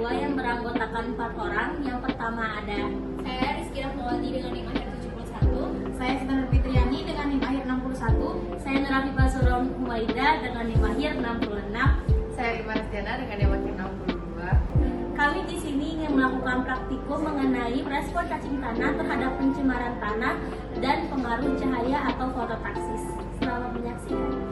kedua yang beranggotakan 4 orang. Yang pertama ada Saya Rizky Rahmawati dengan NIM akhir 71. Saya Sitana Fitriani dengan NIM akhir 61. saya Nurafifah Suron Humaida dengan NIM akhir 66. Saya Iman Diana dengan NIM akhir 62. Kami di sini ingin melakukan praktikum mengenai respon cacing tanah terhadap pencemaran tanah dan pengaruh cahaya atau fototaksis. Selamat menyaksikan.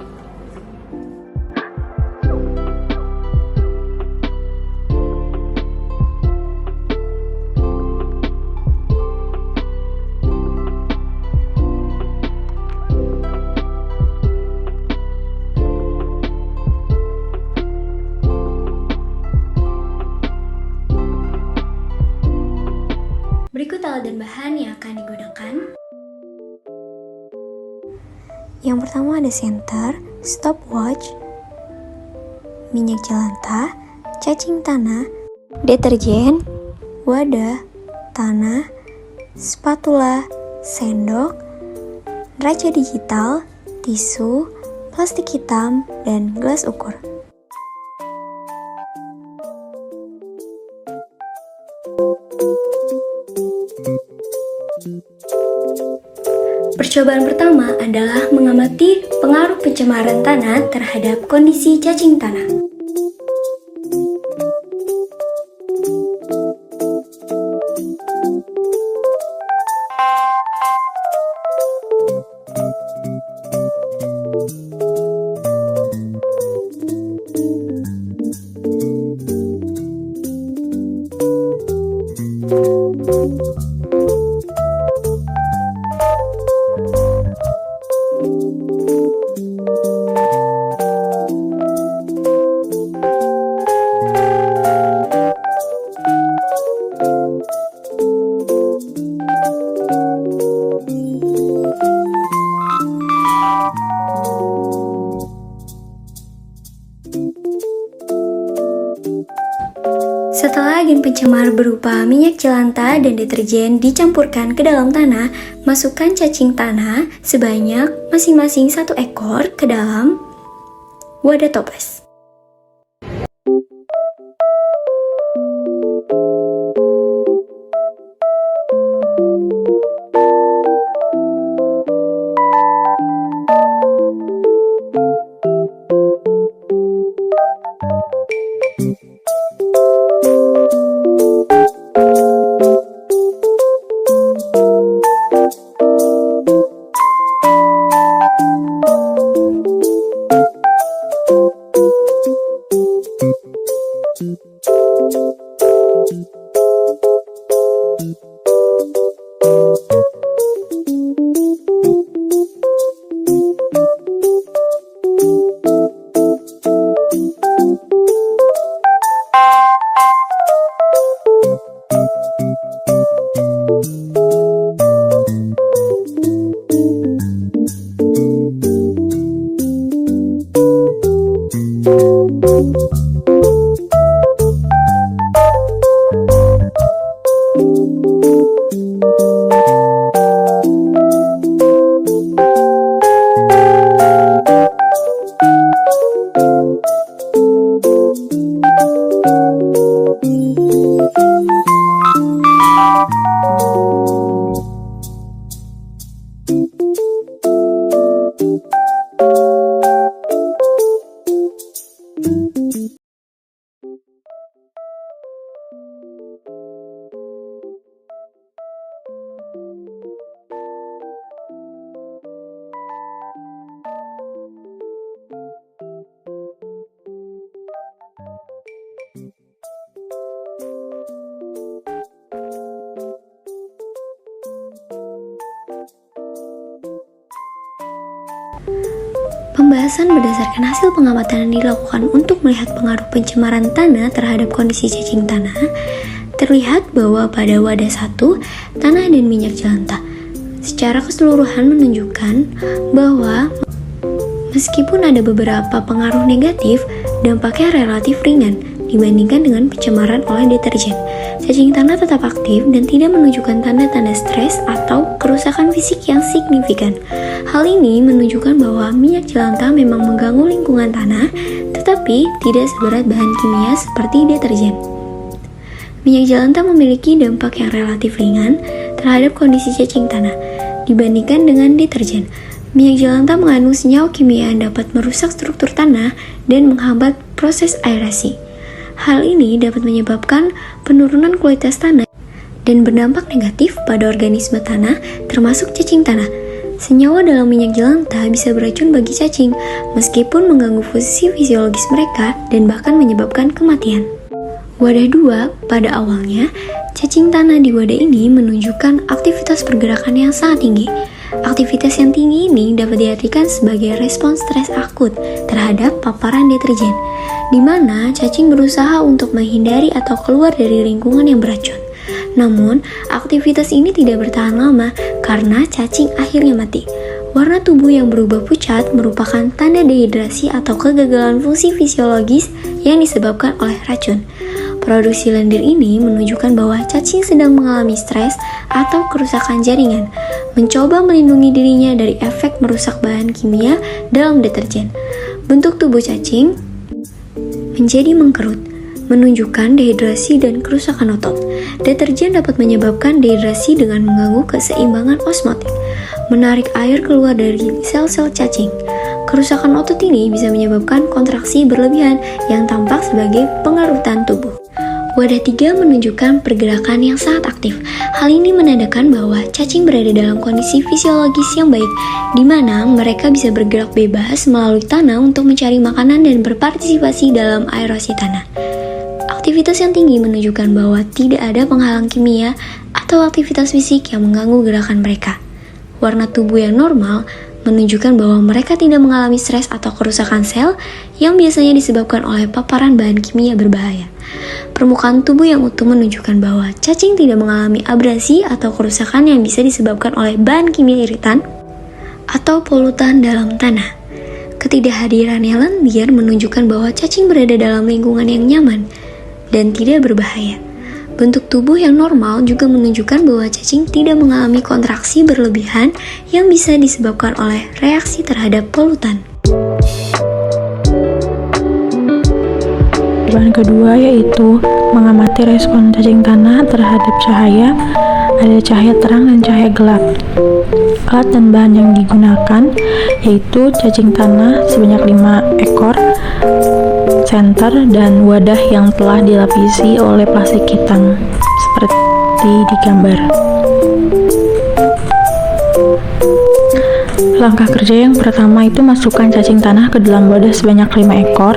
Berikut alat dan bahan yang akan digunakan. Yang pertama ada senter, stopwatch, minyak jelantah, cacing tanah, deterjen, wadah, tanah, spatula, sendok, neraca digital, tisu, plastik hitam, dan gelas ukur. Percobaan pertama adalah mengamati pengaruh pencemaran tanah terhadap kondisi cacing tanah. Setelah agen pencemar berupa minyak jelantah dan deterjen dicampurkan ke dalam tanah, masukkan cacing tanah sebanyak masing-masing 1 ekor ke dalam wadah toples. Pembahasan berdasarkan hasil pengamatan yang dilakukan untuk melihat pengaruh pencemaran tanah terhadap kondisi cacing tanah, terlihat bahwa pada wadah 1, tanah dan minyak jelantah secara keseluruhan menunjukkan bahwa meskipun ada beberapa pengaruh negatif, dampaknya relatif ringan dibandingkan dengan pencemaran oleh deterjen. Cacing tanah tetap aktif dan tidak menunjukkan tanda-tanda stres atau kerusakan fisik yang signifikan. Hal ini menunjukkan bahwa minyak jelantah memang mengganggu lingkungan tanah, tetapi tidak seberat bahan kimia seperti deterjen. Minyak jelantah memiliki dampak yang relatif ringan terhadap kondisi cacing tanah dibandingkan dengan deterjen. Minyak jelantah mengandung senyawa kimia yang dapat merusak struktur tanah dan menghambat proses aerasi. Hal ini dapat menyebabkan penurunan kualitas tanah dan berdampak negatif pada organisme tanah termasuk cacing tanah. Senyawa dalam minyak jelantah bisa beracun bagi cacing meskipun mengganggu fungsi fisiologis mereka dan bahkan menyebabkan kematian. Wadah 2, pada awalnya, cacing tanah di wadah ini menunjukkan aktivitas pergerakan yang sangat tinggi. Aktivitas yang tinggi ini dapat diartikan sebagai respons stres akut terhadap paparan deterjen, di mana cacing berusaha untuk menghindari atau keluar dari lingkungan yang beracun. Namun, aktivitas ini tidak bertahan lama karena cacing akhirnya mati. Warna tubuh yang berubah pucat merupakan tanda dehidrasi atau kegagalan fungsi fisiologis yang disebabkan oleh racun. Produksi lendir ini menunjukkan bahwa cacing sedang mengalami stres atau kerusakan jaringan, mencoba melindungi dirinya dari efek merusak bahan kimia dalam deterjen. Bentuk tubuh cacing menjadi mengkerut, menunjukkan dehidrasi dan kerusakan otot. Deterjen dapat menyebabkan dehidrasi dengan mengganggu keseimbangan osmotik, menarik air keluar dari sel-sel cacing. Kerusakan otot ini bisa menyebabkan kontraksi berlebihan yang tampak sebagai pengerutan tubuh. Wadah 3 menunjukkan pergerakan yang sangat aktif. Hal ini menandakan bahwa cacing berada dalam kondisi fisiologis yang baik, di mana mereka bisa bergerak bebas melalui tanah untuk mencari makanan dan berpartisipasi dalam aerasi tanah. Aktivitas yang tinggi menunjukkan bahwa tidak ada penghalang kimia atau aktivitas fisik yang mengganggu gerakan mereka. Warna tubuh yang normal menunjukkan bahwa mereka tidak mengalami stres atau kerusakan sel yang biasanya disebabkan oleh paparan bahan kimia berbahaya. Permukaan tubuh yang utuh menunjukkan bahwa cacing tidak mengalami abrasi atau kerusakan yang bisa disebabkan oleh bahan kimia iritan atau polutan dalam tanah. Ketidakhadirannya lendir menunjukkan bahwa cacing berada dalam lingkungan yang nyaman dan tidak berbahaya. Bentuk tubuh yang normal juga menunjukkan bahwa cacing tidak mengalami kontraksi berlebihan yang bisa disebabkan oleh reaksi terhadap polutan. Jawaban kedua yaitu mengamati respon cacing tanah terhadap cahaya. Ada cahaya terang dan cahaya gelap. Alat dan bahan yang digunakan yaitu cacing tanah sebanyak 5 ekor, senter, dan wadah yang telah dilapisi oleh plastik hitam seperti di gambar. Langkah kerja yang pertama itu masukkan cacing tanah ke dalam wadah sebanyak 5 ekor.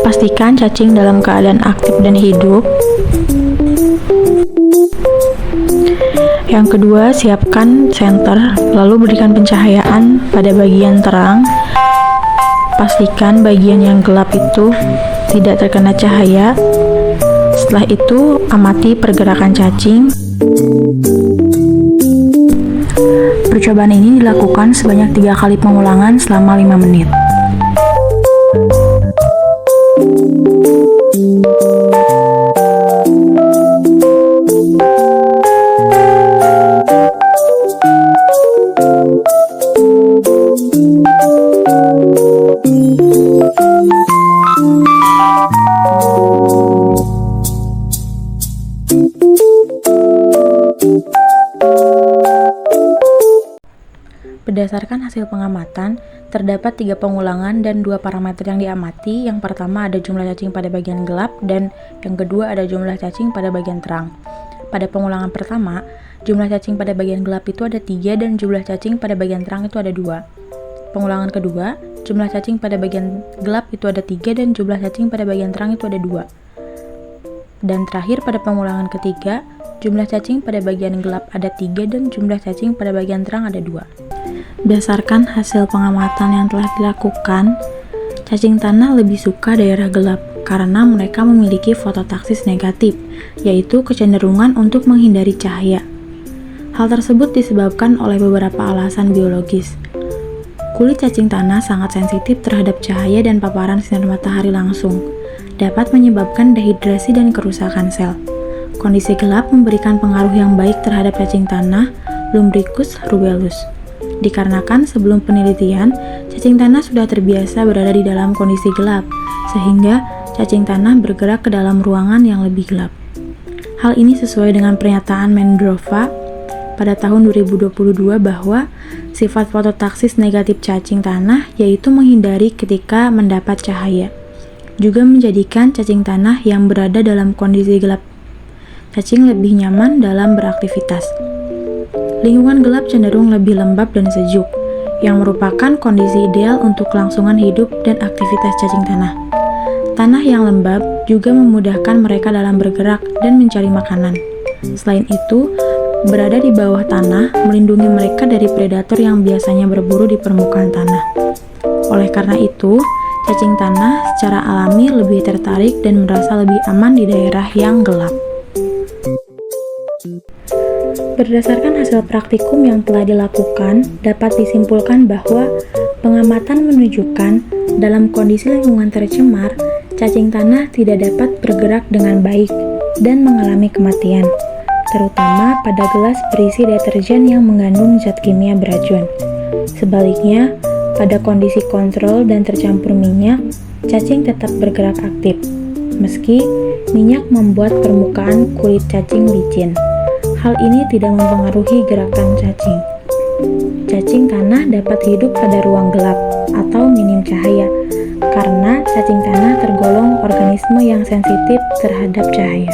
Pastikan cacing dalam keadaan aktif dan hidup. Yang kedua, siapkan senter, lalu berikan pencahayaan pada bagian terang. Pastikan bagian yang gelap itu tidak terkena cahaya. Setelah itu, amati pergerakan cacing. Percobaan ini dilakukan sebanyak 3 kali pengulangan selama 5 menit. Berdasarkan hasil pengamatan, terdapat 3 pengulangan dan 2 parameter yang diamati. Yang pertama ada jumlah cacing pada bagian gelap dan yang kedua ada jumlah cacing pada bagian terang. Pada pengulangan pertama, jumlah cacing pada bagian gelap itu ada 3 dan jumlah cacing pada bagian terang itu ada 2. Pengulangan kedua, jumlah cacing pada bagian gelap itu ada 3 dan jumlah cacing pada bagian terang itu ada 2. Dan terakhir pada pengulangan ketiga, jumlah cacing pada bagian gelap ada 3 dan jumlah cacing pada bagian terang ada 2. Berdasarkan hasil pengamatan yang telah dilakukan, cacing tanah lebih suka daerah gelap karena mereka memiliki fototaksis negatif, yaitu kecenderungan untuk menghindari cahaya. Hal tersebut disebabkan oleh beberapa alasan biologis. Kulit cacing tanah sangat sensitif terhadap cahaya dan paparan sinar matahari langsung, dapat menyebabkan dehidrasi dan kerusakan sel. Kondisi gelap memberikan pengaruh yang baik terhadap cacing tanah Lumbricus rubellus. Dikarenakan sebelum penelitian, cacing tanah sudah terbiasa berada di dalam kondisi gelap, sehingga cacing tanah bergerak ke dalam ruangan yang lebih gelap. Hal ini sesuai dengan pernyataan Mendrova pada tahun 2022 bahwa sifat fototaksis negatif cacing tanah yaitu menghindari ketika mendapat cahaya. Juga menjadikan cacing tanah yang berada dalam kondisi gelap. Cacing lebih nyaman dalam beraktivitas. Lingkungan gelap cenderung lebih lembab dan sejuk, yang merupakan kondisi ideal untuk kelangsungan hidup dan aktivitas cacing tanah. Tanah yang lembab juga memudahkan mereka dalam bergerak dan mencari makanan. Selain itu, berada di bawah tanah melindungi mereka dari predator yang biasanya berburu di permukaan tanah. Oleh karena itu, cacing tanah secara alami lebih tertarik dan merasa lebih aman di daerah yang gelap. Berdasarkan hasil praktikum yang telah dilakukan, dapat disimpulkan bahwa pengamatan menunjukkan dalam kondisi lingkungan tercemar, cacing tanah tidak dapat bergerak dengan baik dan mengalami kematian, terutama pada gelas berisi deterjen yang mengandung zat kimia beracun. Sebaliknya, pada kondisi kontrol dan tercampur minyak, cacing tetap bergerak aktif, meski minyak membuat permukaan kulit cacing licin. Hal ini tidak mempengaruhi gerakan cacing. Cacing tanah dapat hidup pada ruang gelap atau minim cahaya, karena cacing tanah tergolong organisme yang sensitif terhadap cahaya.